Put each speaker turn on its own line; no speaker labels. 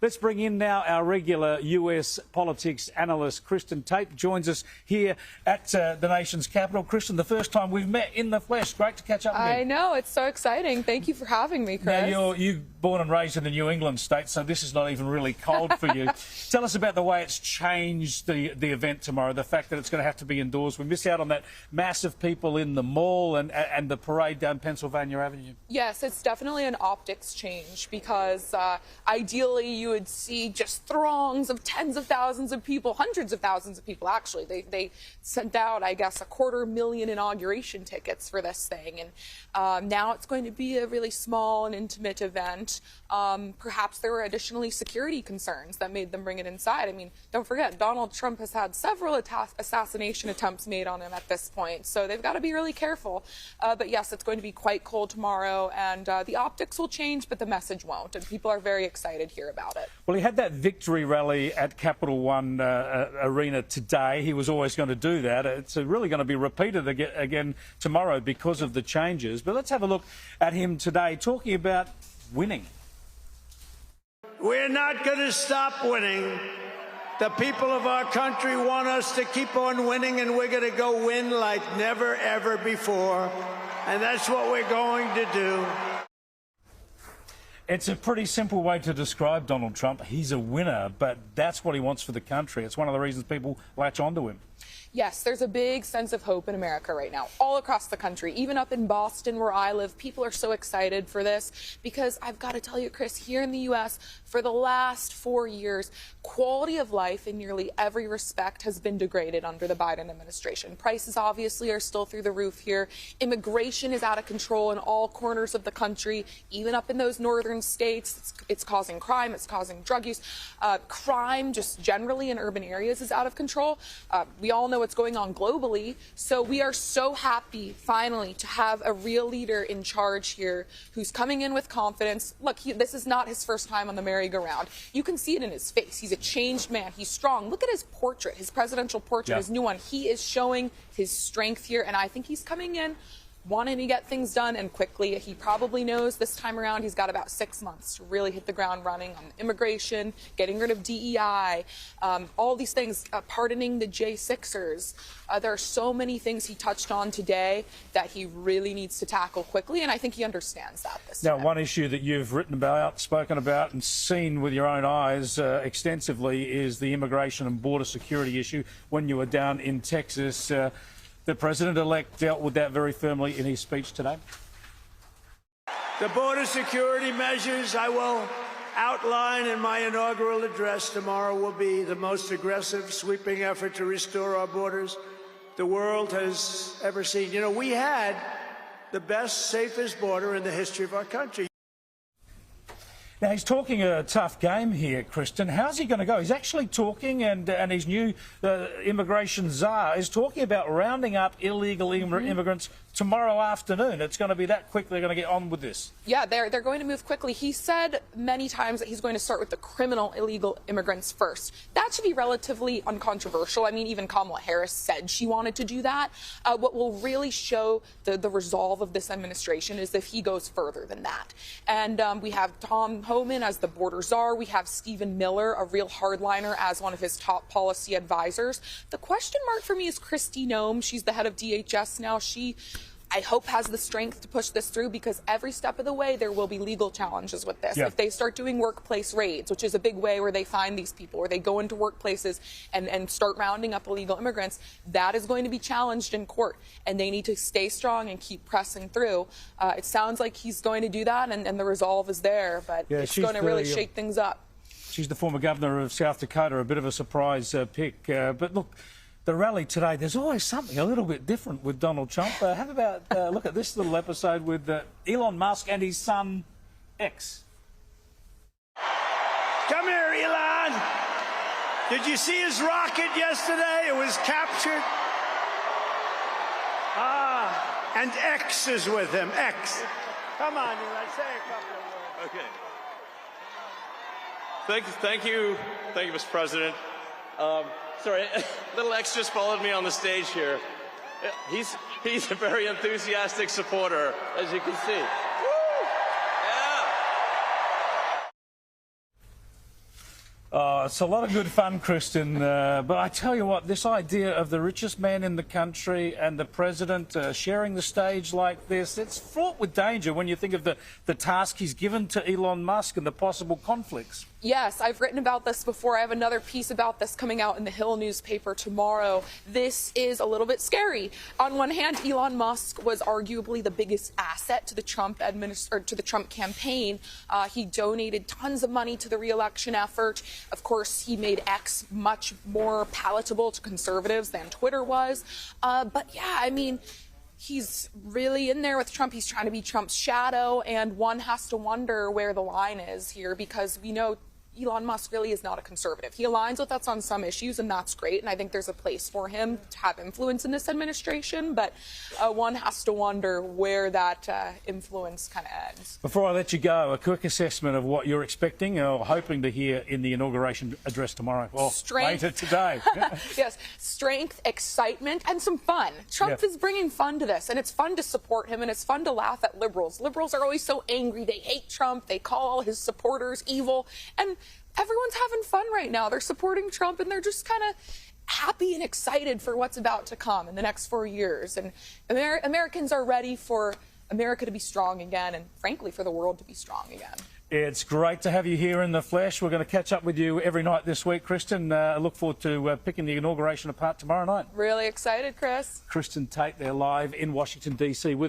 Let's bring in now our regular US politics analyst, Kristin Tate, joins us here at the nation's capital. Kristin, the first time we've met in the flesh. Great to catch up again.
I know, it's so exciting. Thank you for having me, Chris.
Now, you're born and raised in the New England state, so this is not even really cold for you. Tell us about the way it's changed the event tomorrow, the fact that it's going to have to be indoors. We miss out on that mass of people in the mall and the parade down Pennsylvania Avenue.
Yes, it's definitely an optics change because ideally you would see just throngs of tens of thousands of people, hundreds of thousands of people actually. They sent out, I guess, 250,000 inauguration tickets for this thing. And now it's going to be a really small and intimate event. Perhaps there were additionally security concerns that made them bring it inside. I mean, don't forget, Donald Trump has had several assassination attempts made on him at this point, so they've got to be really careful. But yes, it's going to be quite cold tomorrow, and the optics will change, but the message won't, and people are very excited here about it.
Well, he had that victory rally at Capital One Arena today. He was always going to do that. It's really going to be repeated again tomorrow because of the changes. But let's have a look at him today talking about winning.
We're not going to stop winning. The people of our country want us to keep on winning, and we're going to go win like never, ever before. And that's what we're going to do.
It's a pretty simple way to describe Donald Trump. He's a winner, but that's what he wants for the country. It's one of the reasons people latch onto him.
Yes, there's a big sense of hope in America right now, all across the country. Even up in Boston, where I live, people are so excited for this because I've got to tell you, Chris, here in the U.S., for the last 4 years, quality of life in nearly every respect has been degraded under the Biden administration. Prices obviously are still through the roof here. Immigration is out of control in all corners of the country, even up in those northern states. It's causing crime, it's causing drug use. Crime just generally in urban areas is out of control. We all know what's going on globally, so we are so happy finally to have a real leader in charge here who's coming in with confidence. Look, this is not his first time on the merry-go-round. You can see it in his face. He's a changed man. He's strong. Look at his portrait, his presidential portrait, his new one. He is showing his strength here, and I think he's coming in wanting to get things done and quickly. He probably knows this time around he's got about 6 months to really hit the ground running on immigration, getting rid of DEI, all these things, pardoning the J6ers. There are so many things he touched on today that he really needs to tackle quickly, and I think he understands that this time.
Now, one issue that you've written about, spoken about, and seen with your own eyes extensively is the immigration and border security issue. When you were down in Texas, the president-elect dealt with that very firmly in his speech today.
The border security measures I will outline in my inaugural address tomorrow will be the most aggressive, sweeping effort to restore our borders the world has ever seen. You know, we had the best, safest border in the history of our country.
Now, he's talking a tough game here, Kristin. How's he going to go? He's actually talking, and his new immigration czar is talking about rounding up illegal immigrants tomorrow afternoon. It's going to be that quick. They're going to get on with this.
Yeah, they're going to move quickly. He said many times that he's going to start with the criminal illegal immigrants first. That should be relatively uncontroversial. I mean, even Kamala Harris said she wanted to do that. What will really show the resolve of this administration is if he goes further than that. And we have Tom Homan as the border czar. We have Stephen Miller, a real hardliner, as one of his top policy advisors. The question mark for me is Kristi Noem. She's the head of DHS now. She, I hope, has the strength to push this through because every step of the way there will be legal challenges with this. If they start doing workplace raids, which is a big way where they find these people, where they go into workplaces and start rounding up illegal immigrants, that is going to be challenged in court. And they need to stay strong and keep pressing through. It sounds like he's going to do that, and the resolve is there, but it's going to really shake things up.
She's the former governor of South Dakota, a bit of a surprise pick. But look, the rally today, there's always something a little bit different with Donald Trump. How about look at this little episode with Elon Musk and his son, X.
Come here, Elon. Did you see his rocket yesterday? It was captured. And X is with him. X. Come on, Elon, say a couple of words.
Okay. Thank you, Mr. President. Sorry, little X just followed me on the stage here. He's a very enthusiastic supporter, as you can see. Woo! Yeah.
Oh, it's a lot of good fun, Kristin. But I tell you what, this idea of the richest man in the country and the president sharing the stage like this, it's fraught with danger when you think of the task he's given to Elon Musk and the possible conflicts.
Yes, I've written about this before. I have another piece about this coming out in the Hill newspaper tomorrow. This is a little bit scary. On one hand, Elon Musk was arguably the biggest asset to the Trump campaign. He donated tons of money to the re-election effort. Of course, he made X much more palatable to conservatives than Twitter was. But yeah, I mean, he's really in there with Trump. He's trying to be Trump's shadow, and one has to wonder where the line is here, because we know Elon Musk really is not a conservative. He aligns with us on some issues, and that's great, and I think there's a place for him to have influence in this administration, but one has to wonder where that influence kind of ends.
Before I let you go, a quick assessment of what you're expecting or hoping to hear in the inauguration address tomorrow, or later today.
Yes, strength, excitement, and some fun. Trump is bringing fun to this, and it's fun to support him, and it's fun to laugh at liberals. Liberals are always so angry. They hate Trump. They call all his supporters evil, and everyone's having fun right now. They're supporting Trump, and they're just kind of happy and excited for what's about to come in the next 4 years. And Americans are ready for America to be strong again, and frankly, for the world to be strong again.
It's great to have you here in the flesh. We're going to catch up with you every night this week, Kristin. I look forward to picking the inauguration apart tomorrow night.
Really excited, Chris.
Kristin Tate there live in Washington, D.C. with